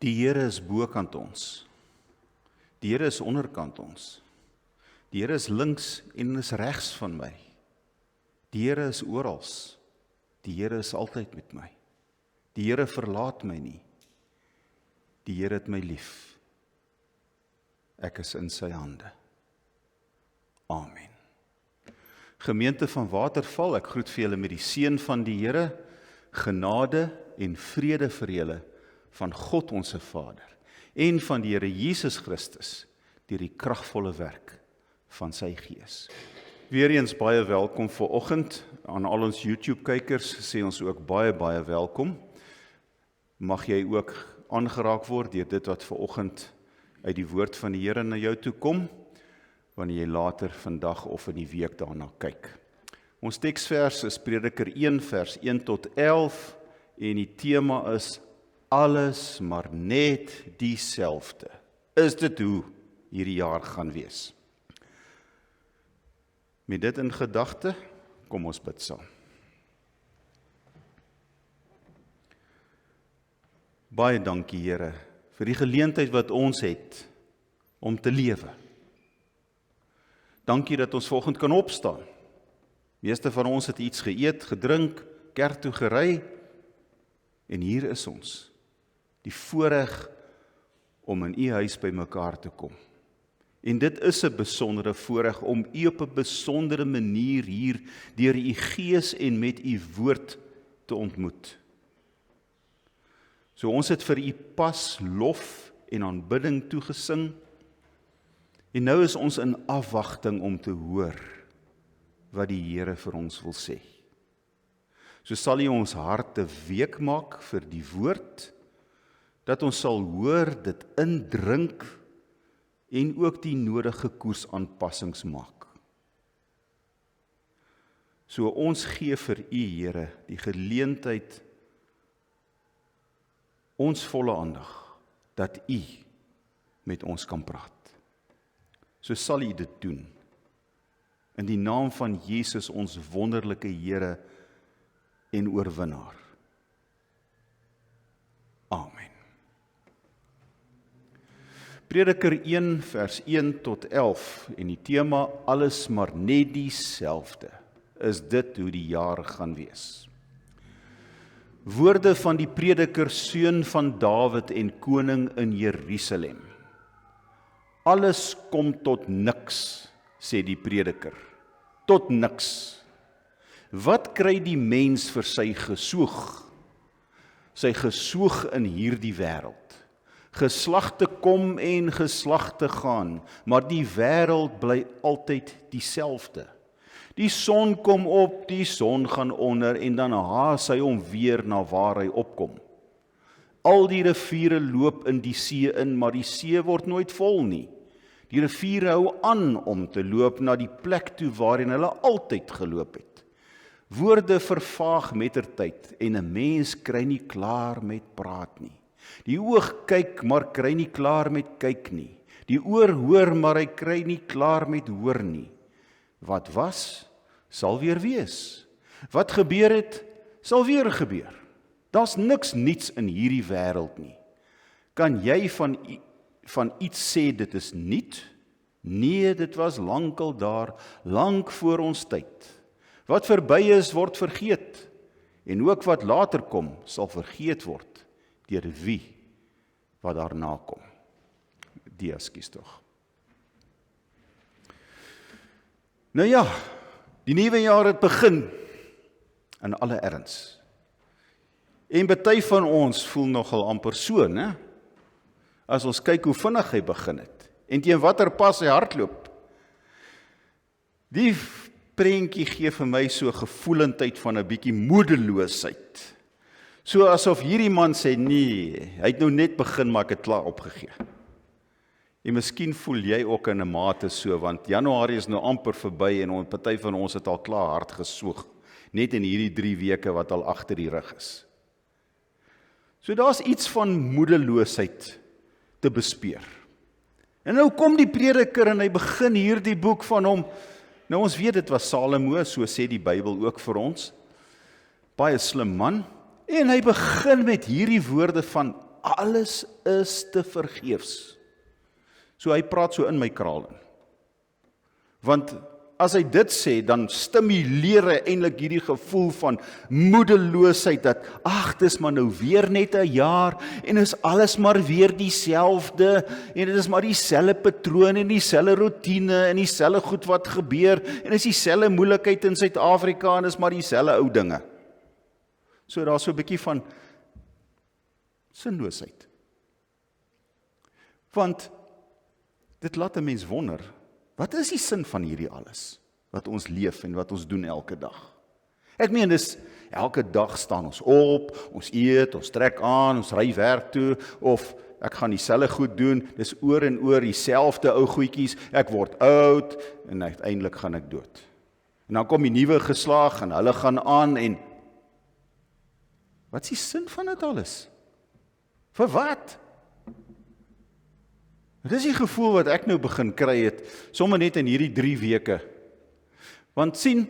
Die Here is bokant ons. Die Here is onderkant ons. Die Here is links en is regs van my. Die Here is orals. Die Here is altyd met my. Die Here verlaat my nie. Die Here het my lief. Ek is in sy hande. Amen. Gemeente van Waterval, ek groet vir julle met die seën van die Here, genade en vrede vir julle van God onse Vader en van die Here Jesus Christus deur die kragvolle werk van sy Gees. Weereens baie welkom vanoggend aan al ons YouTube-kykers, sê ons ook baie welkom. Mag jy ook aangeraak word deur dit wat vanoggend uit die woord van die Here na jou toe kom, wanneer jy later vandag of in die week daarna kyk. Ons teksvers is Prediker 1 vers 1 tot 11 en die tema is alles maar net dieselfde. Is dit hoe hierdie jaar gaan wees? Met dit in gedagte, kom ons bid saam. Baie dankie Here vir die geleentheid wat ons het om te lewe. Dankie dat ons vanoggend kan opstaan. Meeste van ons het iets geëet, gedrink, kerk toe gery en hier is ons. Die voorreg om in u huis by mekaar te kom. En dit is 'n besondere voorreg om u op 'n besondere manier hier deur u Gees en met u woord te ontmoet. So ons het vir u pas lof en aanbidding toegesing. En nou is ons in afwagting om te hoor wat die Here vir ons wil sê. So sal U ons harte week maak vir die woord, dat ons sal hoor, dit indrink en ook die nodige koersaanpassings maak. So ons gee vir U, Here, die geleentheid, ons volle aandag, dat U met ons kan praat. So sal U dit doen. In die naam van Jesus, ons wonderlike Here en oorwinnaar. Amen. Prediker 1 vers 1 tot 11 en die tema alles maar net dieselfde. Is dit hoe die jaar gaan wees? Woorde van die prediker, seun van Dawid en koning in Jerusalem. Alles kom tot niks, sê die prediker. Tot niks. Wat kry die mens vir sy gesoog? Sy gesoog in hierdie wêreld. Geslagte kom en geslagte gaan, maar die wêreld bly altyd dieselfde. Die son kom op, die son gaan onder en dan haas hy hom weer na waar hy opkom. Al die riviere loop in die see in, maar die see word nooit vol nie. Die riviere hou aan om te loop na die plek toe waarin hulle altyd geloop het. Woorde vervaag mettertyd en 'n mens kry nie klaar met praat nie. Die oog kyk, maar kry nie klaar met kyk nie. Die oor hoor, maar hy kry nie klaar met hoor nie. Wat was, sal weer wees. Wat gebeur het, sal weer gebeur. Daar's niks niets in hierdie wêreld nie. Kan jy van iets sê dit is nuut? Nee, dit was lankal daar, lank voor ons tyd. Wat verby is, word vergeet. En ook wat later kom, sal vergeet word deur wie wat daarna kom. Kies tog. Nou ja, die nuwe jaar het begin in alle erns. En party van ons voel nogal amper so, né? As ons kyk hoe vinnig hy begin het en teen watter pas hy hardloop. Die prentjie gee vir my so gevoelendheid van 'n bietjie moedeloosheid. So asof hierdie man sê, nee, hy het nou net begin, maar ek het klaar opgegee. En miskien voel jy ook in 'n mate so, want Januarie is nou amper verby en party van ons het al klaar hard gesoog, net in hierdie 3 weke wat al agter die rug is. So daar's iets van moedeloosheid te bespeur. En nou kom die prediker en hy begin hierdie boek van hom. Nou ons weet dit was Salomo, so sê die Bybel ook vir ons. Baie slim man. En hy begin met hierdie woorde van alles is te vergeefs. So hy praat so in my kraal in. Want as hy dit sê, dan stimuleer hy eintlik hierdie gevoel van moedeloosheid, dat dis maar nou weer net 'n jaar, en is alles maar weer dieselfde, en dit is maar dieselfde patroon, en dieselfde rotine, en dieselfde goed wat gebeur, en is dieselfde moeilikheid in Suid-Afrika, en is maar dieselfde ou dinge. So daar is so 'n bietjie van sinloosheid. Want dit laat 'n mens wonder, wat is die sin van hierdie alles, wat ons leef en wat ons doen elke dag? Ek meen, dis elke dag staan ons op, ons eet, ons trek aan, ons ry werk toe, of ek gaan dieselfde goed doen, dis oor en oor dieselfde ou goedjies, ek word oud, en uiteindelik gaan ek dood. En dan kom die nuwe geslag, en hulle gaan aan, en wat is die sin van dit alles? Vir wat? Dit is die gevoel wat ek nou begin kry het, sommer net in hierdie 3 weke. Want sien,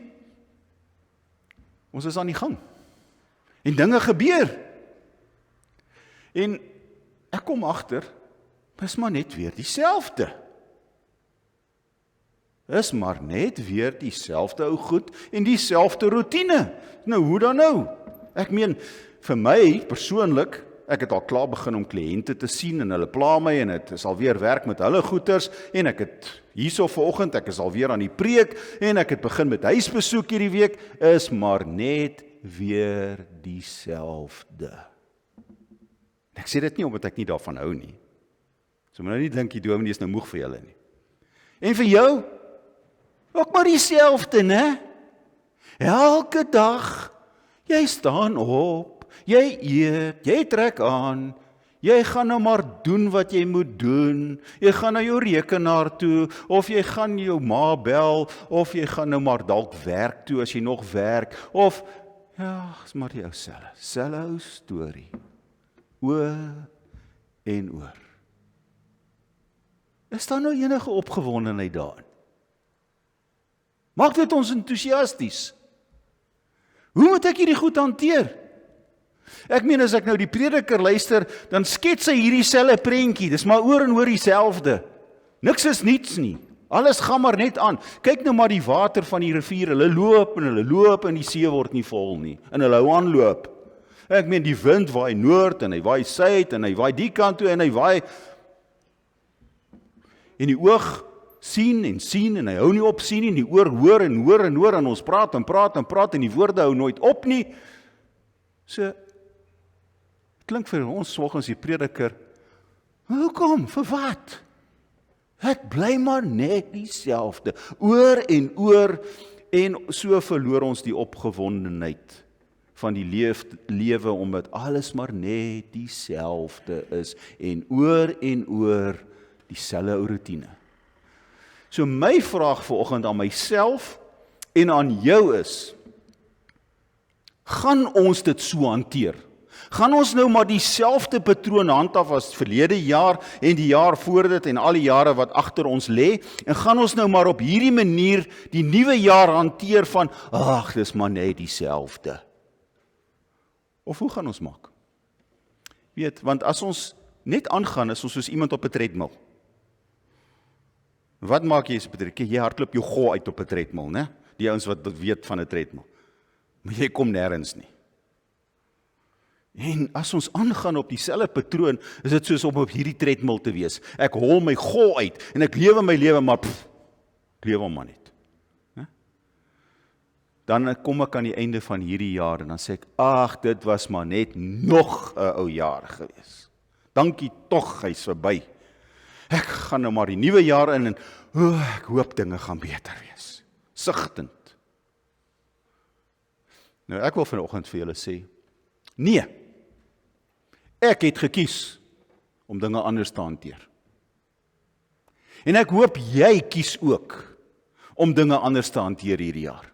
ons is aan die gang. En dinge gebeur. En ek kom agter, is maar net weer dieselfde. Is maar net weer dieselfde ou goed en dieselfde rotine. Nou, hoe dan nou? Ek meen, vir my persoonlik, ek het al klaar begin om kliënte te sien, en hulle pla my, en het is alweer werk met hulle goeders, en ek het hierso vanoggend, ek is alweer aan die preek, en ek het begin met huisbesoek hierdie week, is maar net weer dieselfde. Ek sê dit nie omdat ek nie daarvan hou nie. So moet nou nie dink die dominee is nou moeg vir julle nie. En vir jou, ook maar dieselfde, né? Elke dag, jy staan op, jy eet, jy trek aan, jy gaan nou maar doen wat jy moet doen, jy gaan na jou rekenaar toe, of jy gaan jou ma bel, of jy gaan nou maar dalk werk toe as jy nog werk, of, ja, is maar die ou selfe ou storie, oor en oor. Is daar nou enige opgewondenheid daarin? Maak dit ons entoesiasties? Hoe moet ek hierdie goed hanteer? Ek meen, as ek nou die prediker luister, dan skets hy hierdie selfe prentjie, dis maar oor en oor dieselfde. Niks is niets nie, alles gaan maar net aan. Kyk nou maar die water van die rivier, hulle loop en die see word nie vol nie, en hulle hou aanloop. Ek meen, die wind waai noord, en hy waai suid, en hy waai die kant toe, en hy waai, en die oog sien, en hy hou nie op sien nie, en die oor hoor, en ons praat, en die woorde hou nooit op nie. So, klink vir ons volgens die prediker, hoekom, vir wat? Het bly maar net dieselfde, oor en oor, en so verloor ons die opgewondenheid van die lewe, omdat alles maar net dieselfde is, en oor dieselfde ou rotine. So my vraag vanoggend aan myself en aan jou is, gaan ons dit so hanteer? Gaan ons nou maar dieselfde patroon handhaaf as verlede jaar en die jaar voor dit en al die jare wat agter ons lê, en gaan ons nou maar op hierdie manier die nuwe jaar hanteer van, dis maar net dieselfde? Of hoe gaan ons maak? Weet, want as ons net aangaan, is ons soos iemand op 'n tredmil. Wat maak jy as op 'n tredmil? Jy hardloop jou gou uit op 'n tredmil, né? Die ouens wat weet van 'n tredmil. Maar jy kom nêrens nie. En as ons aangaan op dieselfde patroon, is dit soos om op hierdie tredmil te wees. Ek hol my gou uit, en ek lewe my lewe, maar lewe hom maar net. Dan kom ek aan die einde van hierdie jaar, en dan sê ek, dit was maar net nog 'n ou jaar gewees. Dankie tog, hy's verby. Ek gaan nou maar die nuwe jaar in, en ek hoop dinge gaan beter wees. Sigtend. Nou, ek wil vanoggend vir julle sê, nee, ek het gekies om dinge anders te hanteer. En ek hoop jy kies ook om dinge anders te hanteer hierdie jaar.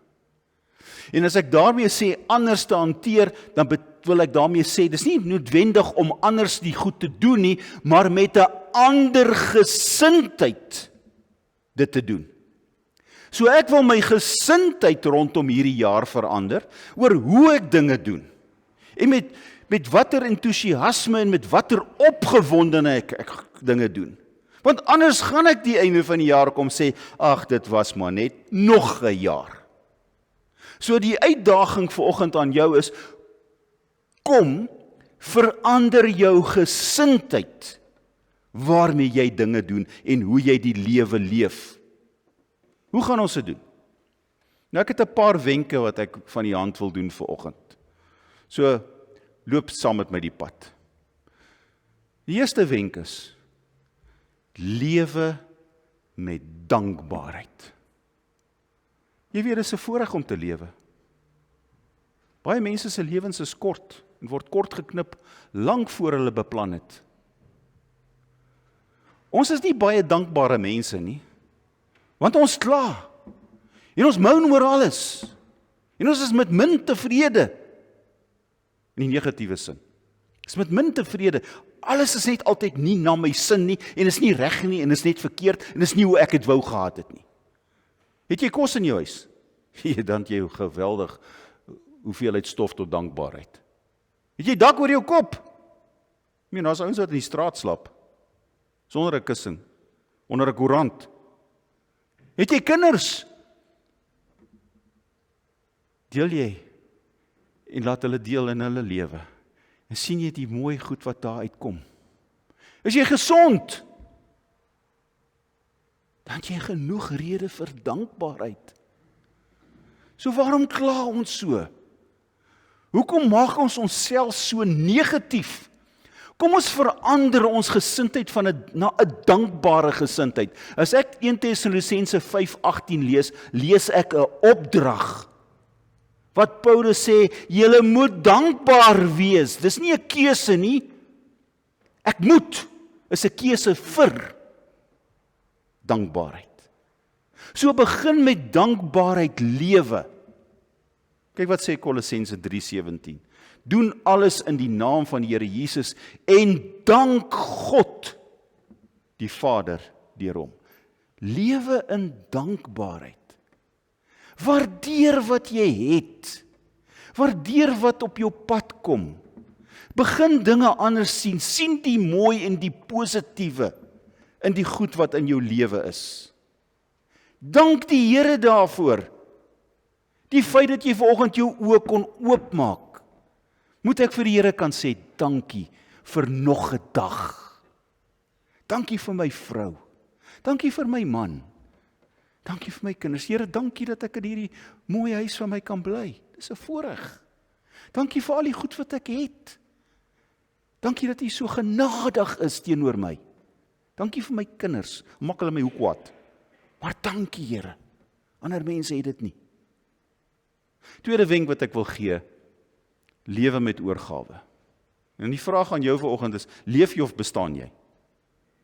En as ek daarmee sê anders te hanteer, dan wil ek daarmee sê, dis nie noodwendig om anders die goed te doen nie, maar met 'n ander gesindheid dit te doen. So ek wil my gesindheid rondom hierdie jaar verander, oor hoe ek dinge doen. En met watter entoesiasme en met watter opgewondenheid ek dinge doen. Want anders gaan ek die einde van die jaar kom sê, ag, dit was maar net nog 'n jaar. So die uitdaging vanoggend aan jou is, kom, verander jou gesindheid waarmee jy dinge doen en hoe jy die lewe leef. Hoe gaan ons dit doen? Nou ek het 'n paar wenke wat ek van die hand wil doen vanoggend. So, loop saam met my die pad. Die eerste wenk is, lewe met dankbaarheid. Jy weet, dit is 'n voorreg om te lewe. Baie mense se lewens is kort en word kort geknip lank voor hulle beplan het. Ons is nie baie dankbare mense nie, want ons kla en ons moan oor alles en ons is met min tevrede in die negatiewe sin. Is met min tevrede. Alles is net altyd nie na my sin nie en is nie reg nie en is net verkeerd en is nie hoe ek het wou gehad het nie. Het jy kos in jou huis? Dan het jy geweldig hoeveelheid stof tot dankbaarheid. Het jy dak oor jou kop? Daar's ouens wat in die straat slaap sonder 'n kussing, onder 'n koerant. Het jy kinders? Deel jy en laat hulle deel in hulle lewe. En sien jy die mooi goed wat daar uitkom. Is jy gesond? Dan het jy genoeg rede vir dankbaarheid. So waarom kla ons so? Hoekom maak ons onsself so negatief? Kom ons verander ons gesindheid na 'n dankbare gesindheid. As ek 1 Tessalonisense 5:18 lees ek 'n opdrag. Wat Paulus sê, julle moet dankbaar wees. Dis nie 'n keuse nie. Ek moet is 'n keuse vir dankbaarheid. So begin met dankbaarheid lewe. Kyk wat sê Kolossense 3:17. Doen alles in die naam van die Here Jesus en dank God, die Vader, deur hom. Lewe in dankbaarheid. Waardeer wat jy het. Waardeer wat op jou pad kom. Begin dinge anders sien. Sien die mooi en die positiewe in die goed wat in jou lewe is. Dank die Here daarvoor. Die feit dat jy vanoggend jou oë kon oopmaak. Moet ek vir die Here kan sê, dankie vir nog 'n dag. Dankie vir my vrou. Dankie vir my man. Dankie vir my kinders. Here, dankie dat ek in hierdie mooi huis van my kan bly. Dis 'n voorreg. Dankie vir al die goed wat ek het. Dankie dat U so genadig is teenoor my. Dankie vir my kinders. Maak hulle my hoe kwaad. Maar dankie, Here. Ander mense het dit nie. Tweede wenk wat ek wil gee, lewe met oorgawe. En die vraag aan jou vanoggend is, leef jy of bestaan jy?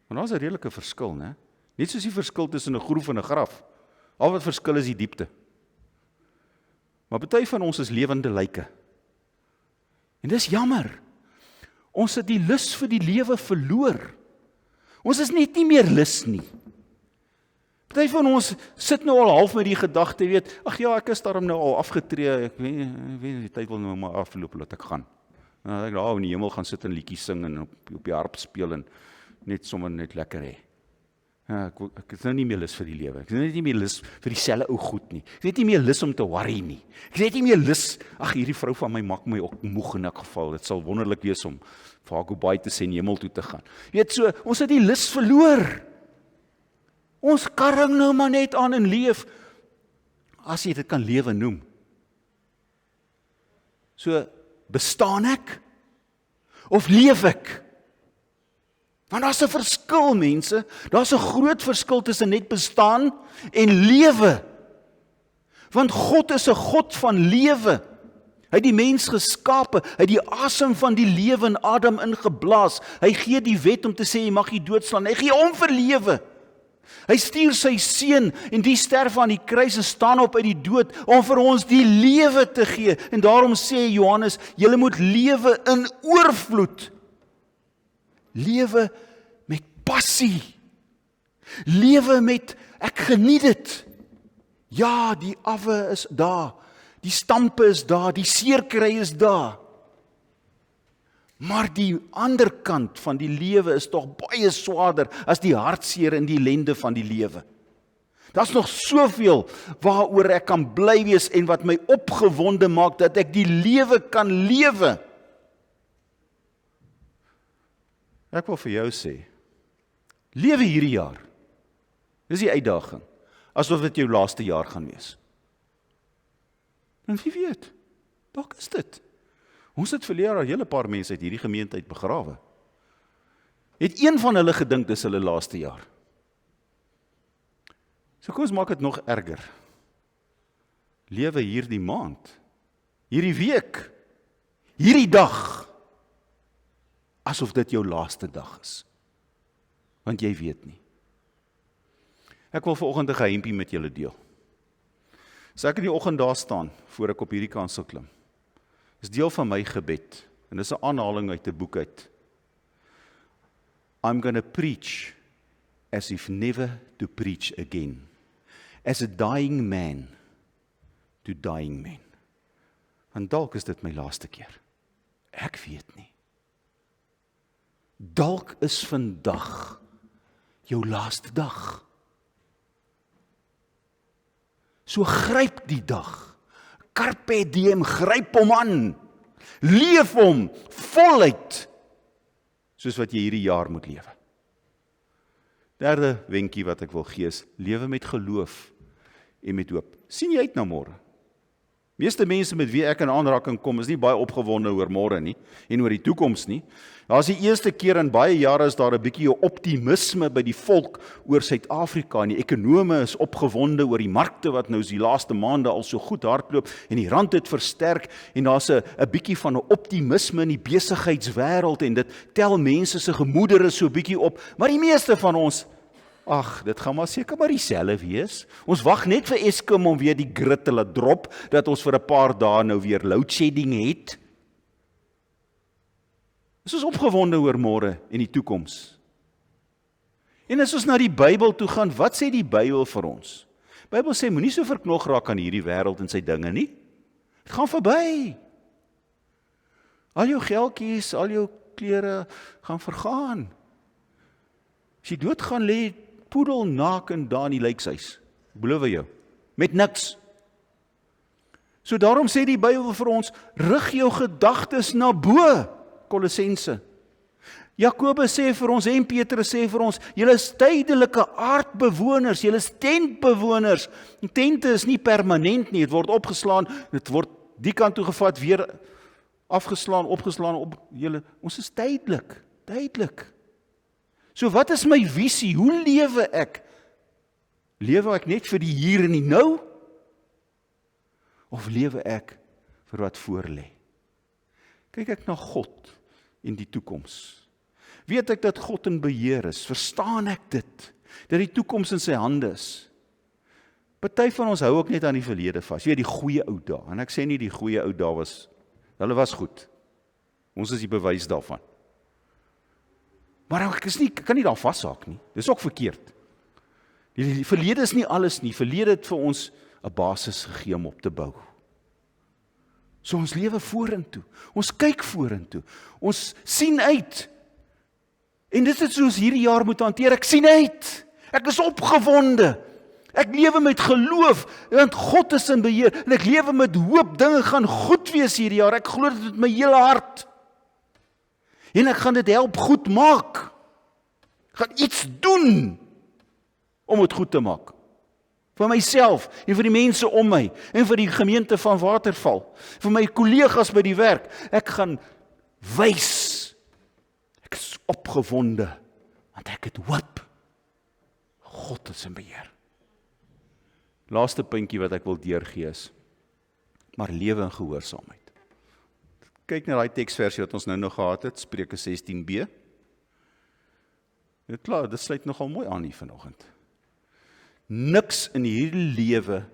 Want daar's 'n redelike verskil, né? Net soos die verskil tussen 'n groef en 'n graf. Al wat verskil is die diepte. Maar party van ons is lewende lyke. En dis jammer. Ons het die lus vir die lewe verloor. Ons is net nie meer lus nie. Party van ons sit nou al half met die gedagte, weet, ag ja, ek is daarom nou al afgetree, ek weet die tyd wil nou maar afloop, laat ek gaan. Nou, ek daar in die hemel gaan sit en liedjies sing en op die harp speel en sommer net lekker hê. Ja, ek is nou nie meer lus vir die lewe. Ek is net nie meer lus vir dieselfde ou goed nie. Ek het nie meer lus om te worry nie. Ek het nie meer lus, ag hierdie vrou van my maak my ook moeg in 'n geval. Dit sal wonderlik wees om vir haar goodbye te sê en hemel toe te gaan. Jy weet so, ons het die lus verloor. Ons karring nou maar net aan en leef, as jy dit kan lewe noem. So, bestaan ek? Of leef ek? Want daar's 'n verskil, mense. Daar's 'n groot verskil tussen net bestaan en lewe. Want God is 'n God van lewe. Hy het die mens geskape, hy het die asem van die lewe in Adam ingeblaas. Hy gee die wet om te sê, jy mag nie doodslaan. Hy gee om vir lewe. Hy stuur sy seun en die sterf aan die kruis en staan op uit die dood om vir ons die lewe te gee. En daarom sê Johannes, julle moet lewe in oorvloed. Lewe met passie. Lewe met, ek geniet dit. Ja, die awe is daar. Die stampe is daar. Die seerkry is daar. Maar die ander kant van die lewe is tog baie swaarder as die hartseer en die ellende van die lewe. Daar's nog soveel waaroor ek kan bly wees en wat my opgewonde maak dat ek die lewe kan lewe. Ek wil vir jou sê, lewe hierdie jaar. Dis die uitdaging, asof dit jou laaste jaar gaan wees. En wie weet, dalk is dit. Ons het verlede jaar 'n hele paar mense uit hierdie gemeente uit begrawe. Het een van hulle gedink dis hulle laaste jaar. So kom ons maak dit nog erger. Lewe hierdie maand, hierdie week, hierdie dag, asof dit jou laaste dag is. Want jy weet nie. Ek wil vanoggend 'n geheimpie met julle deel. As ek in die oggend daar staan, voor ek op hierdie kansel klim, is deel van my gebed, en dis 'n aanhaling uit 'n boek uit. I'm gonna preach as if never to preach again. As a dying man to dying men. Want dalk is dit my laaste keer. Ek weet nie. Dalk is vandag jou laaste dag. So gryp die dag. Carpe diem, gryp hom aan. Leef hom voluit, soos wat jy hierdie jaar moet lewe. Derde wenkie wat ek wil gee is, lewe met geloof en met hoop. Sien jy uit na môre? Meeste mense met wie ek in aanraking kom, is nie baie opgewonde oor môre nie, en oor die toekoms nie. Daar is die eerste keer in baie jare is daar 'n bietjie optimisme by die volk oor Suid-Afrika, en die ekonome is opgewonde oor die markte wat nou die laaste maande al so goed hardloop, en die rand het versterk, en daar's 'n bietjie van 'n optimisme in die besigheidswêreld, en dit tel mense se gemoedere so bietjie op, maar die meeste van ons, dit gaan maar seker maar dieselfde wees. Ons wag net vir Eskom om weer die grid te laat drop, dat ons vir 'n paar dae nou weer load shedding het. Ons is opgewonde oor môre en die toekoms. En as ons na die Bybel toe gaan, wat sê die Bybel vir ons? Die Bybel sê, moenie so verknog raak aan hierdie wêreld en sy dinge nie. Dit gaan verby. Al jou geldjies, al jou klere gaan vergaan. As jy doodgaan, lê poedel naken daar in die lijkshuis. Ek beloof jou. Met niks. So daarom sê die Bybel vir ons, rig jou gedagtes na bo. Kolossense. Jakobus sê vir ons en Petrus sê vir ons, julle is tydelike aardbewoners, julle is tentbewoners. Tente is nie permanent nie, dit word opgeslaan, dit word die kant toe gevat, weer afgeslaan, opgeslaan, ons is tydelik. So wat is my visie? Hoe lewe ek? Lewe ek net vir die hier en die nou? Of lewe ek vir wat voor lê? Kyk ek na God en die toekoms. Weet ek dat God in beheer is? Verstaan ek dit? Dat die toekoms in sy hande is? Party van ons hou ook net aan die verlede vas. Jy weet, die goeie ou dae. En ek sê nie die goeie ou dae hulle was goed. Ons is die bewys daarvan. Maar ek kan nie daar vashaak nie. Dis ook verkeerd. Die verlede is nie alles nie. Verlede het vir ons 'n basis gegee om op te bou. So ons lewe vorentoe. Ons kyk vorentoe. Ons sien uit. En dit is soos hierdie jaar moet hanteer. Ek sien uit. Ek is opgewonde. Ek lewe met geloof, want God is in beheer. En ek lewe met hoop, dinge gaan goed wees hierdie jaar. Ek glo dit met my hele hart. En ek gaan dit help goed maak. Ek gaan iets doen om dit goed te maak. Vir myself en vir die mense om my en vir die gemeente van Waterval, vir my kollegas by die werk. Ek gaan wys. Ek is opgewonde want ek het hoop. God is in beheer. Laaste puntjie wat ek wil deurgee is, maar lewe in gehoorsaamheid. Kyk na daai teksversie wat ons nou gehad het, Spreuke 16b. Ja, klaar, dit sluit nogal mooi aan hier vanoggend. Niks in hierdie lewe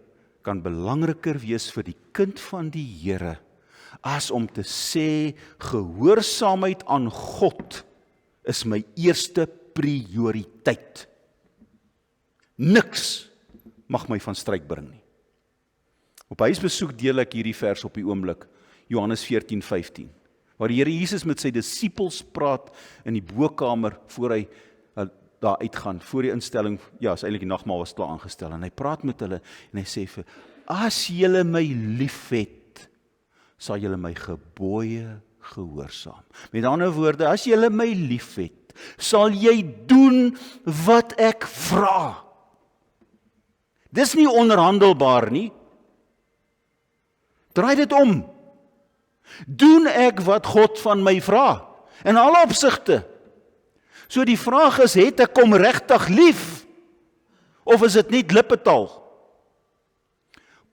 kan belangriker wees vir die kind van die Here as om te sê, gehoorsaamheid aan God is my eerste prioriteit. Niks mag my van stryk bring nie. Op huisbesoek deel ek hierdie vers op die oomblik, Johannes 14:15. waar die Here Jesus met sy disippels praat in die bokkamer voor hy daar uitgaan, voor die instelling, ja, is eintlik die nagmaal was klaar aangestel, en hy praat met hulle, en hy sê vir, as julle my liefhet, sal julle my gebooie gehoorsaam. Met ander woorde, as julle my liefhet, sal jy doen wat ek vra. Dis nie onderhandelbaar nie. Draai dit om. Doen ek wat God van my vra? In alle opsigte. So die vraag is, het ek hom regtig lief? Of is dit net lippetaal?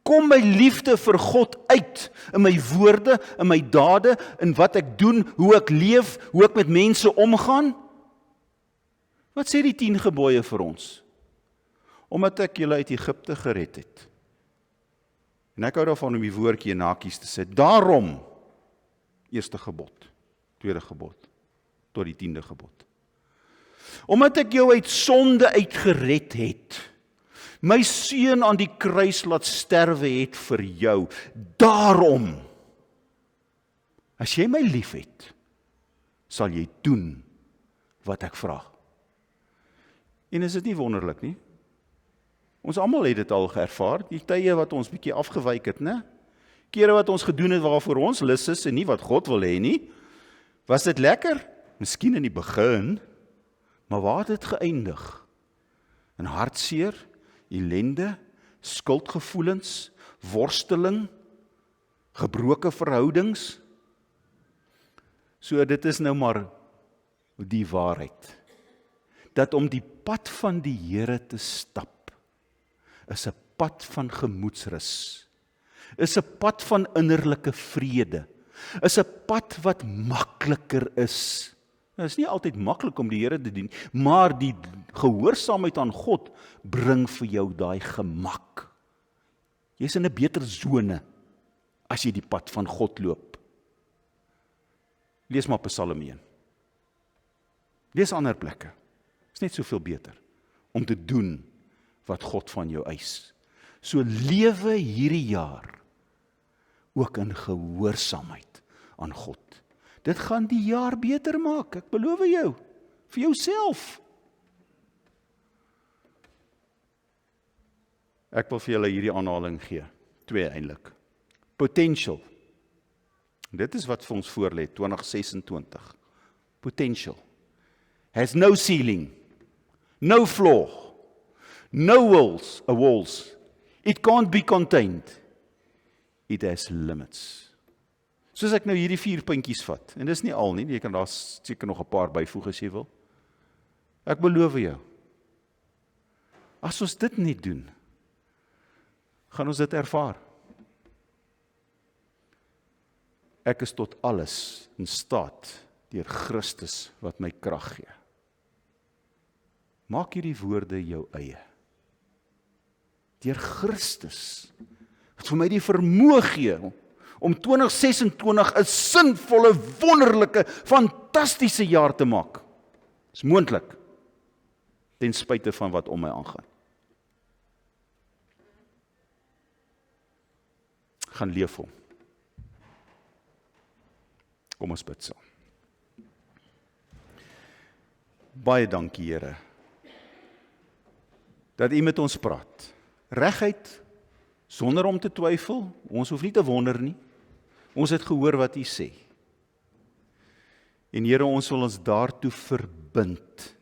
Kom my liefde vir God uit, in my woorde, in my dade, in wat ek doen, hoe ek leef, hoe ek met mense omgaan? Wat sê die 10 gebooie vir ons? Omdat ek julle uit Egipte gered het. En ek hou daarvan om die woordjie in hakies te sit. Daarom, eerste gebod, tweede gebod, tot die 10de gebod. Omdat ek jou uit sonde uitgered het, my seun aan die kruis laat sterwe het vir jou, daarom, as jy my lief het, sal jy doen wat ek vra. En is dit nie wonderlik nie? Ons almal het dit al geervaar, die tye wat ons bietjie afgewyk het, né? Kere wat ons gedoen het waarvoor ons lus is en nie wat God wil hê nie. Was dit lekker? Miskien in die begin, maar waar het dit geëindig? In hartseer, ellende, skuldgevoelens, worsteling, gebroke verhoudings. So dit is nou maar die waarheid. Dat om die pad van die Here te stap, is 'n pad van gemoedsrus, is 'n pad van innerlike vrede, is 'n pad wat makliker is. Nou, is nie altyd maklik om die Here te dien, maar die gehoorsaamheid aan God bring vir jou daai gemak. Jy's in 'n beter sone as jy die pad van God loop. Lees maar Psalm 1. Lees ander plekke. Is net soveel beter om te doen wat God van jou eis. So lewe hierdie jaar ook in gehoorsaamheid aan God. Dit gaan die jaar beter maak, ek beloof jou, vir jouself. Ek wil vir julle hierdie aanhaling gee, 2 eintlik. Potential. Dit is wat vir ons voorlê, 2026. Potential. Has no ceiling, no floor, no walls. It can't be contained. It has limits. Soos ek nou hierdie 4 puntjies vat, en dis nie al nie, jy kan daar seker nog 'n paar byvoeg as jy wil. Ek beloof jou, as ons dit nie doen, gaan ons dit ervaar. Ek is tot alles in staat deur Christus wat my krag gee. Maak hierdie woorde jou eie. Deur Christus, wat vir my die vermoë gee om 2026 'n sinvolle, wonderlike, fantastiese jaar te maak. Dis moontlik, ten spyte van wat om my aangaan. Gaan leef hom. Kom ons bid saam. Baie dankie, Here, dat U met ons praat. Reguit, sonder om te twyfel. Ons hoef nie te wonder nie. Ons het gehoor wat U sê. En Here, ons wil ons daartoe verbind,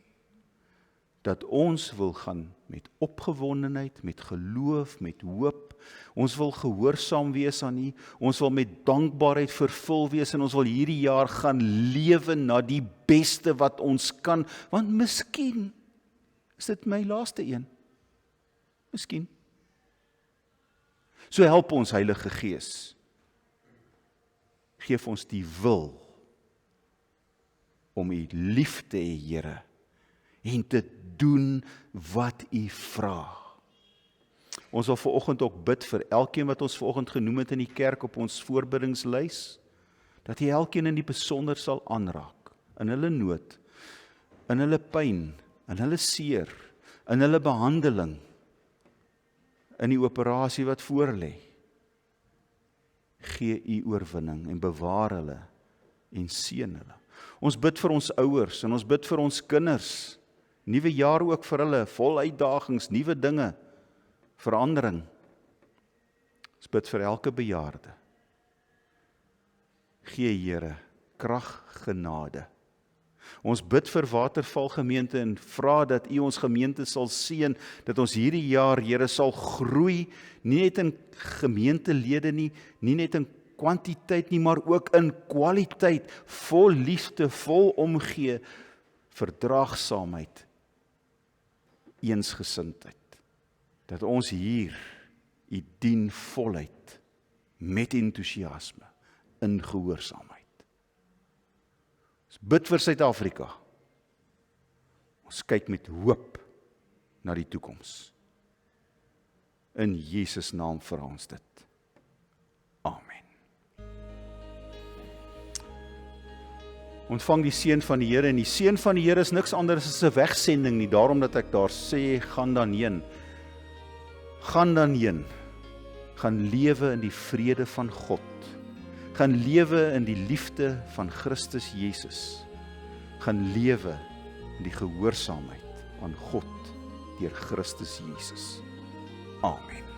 dat ons wil gaan met opgewondenheid, met geloof, met hoop. Ons wil gehoorsaam wees aan U. Ons wil met dankbaarheid vervul wees en ons wil hierdie jaar gaan lewe na die beste wat ons kan, want miskien is dit my laaste een. Miskien. So help ons, Heilige Gees. Geef ons die wil om U lief te hê, Here, en te doen wat U vra. Ons wil vanoggend ook bid vir elkeen wat ons vanoggend genoem het in die kerk op ons voorbiddingslys, dat U elkeen in die besonder sal aanraak, in hulle nood, in hulle pyn, in hulle seer, in hulle behandeling, in die operasie wat voorlê. Gee U oorwinning en bewaar hulle en seën hulle. Ons bid vir ons ouers en ons bid vir ons kinders. Nuwe jaar ook vir hulle, vol uitdagings, nuwe dinge, verandering. Ons bid vir elke bejaarde. Gee Here krag, genade. Ons bid vir Waterval gemeente en vra dat U ons gemeente sal seën, dat ons hierdie jaar, Here, sal groei, nie net in gemeentelede nie net in kwantiteit nie, maar ook in kwaliteit, vol liefde, vol omgee, verdraagsaamheid, eensgesindheid. Dat ons hier U dien voluit, met entoesiasme, in gehoorsaamheid. Ons bid vir Suid-Afrika. Ons kyk met hoop na die toekoms. In Jesus naam vra ons dit. Amen. Ontvang die seën van die Here, en die seën van die Here is niks anders as 'n wegsending nie, daarom dat ek daar sê, gaan dan heen. Gaan dan heen. Gaan lewe in die vrede van God. Gaan lewe in die liefde van Christus Jesus. Gaan lewe in die gehoorsaamheid aan God deur Christus Jesus. Amen.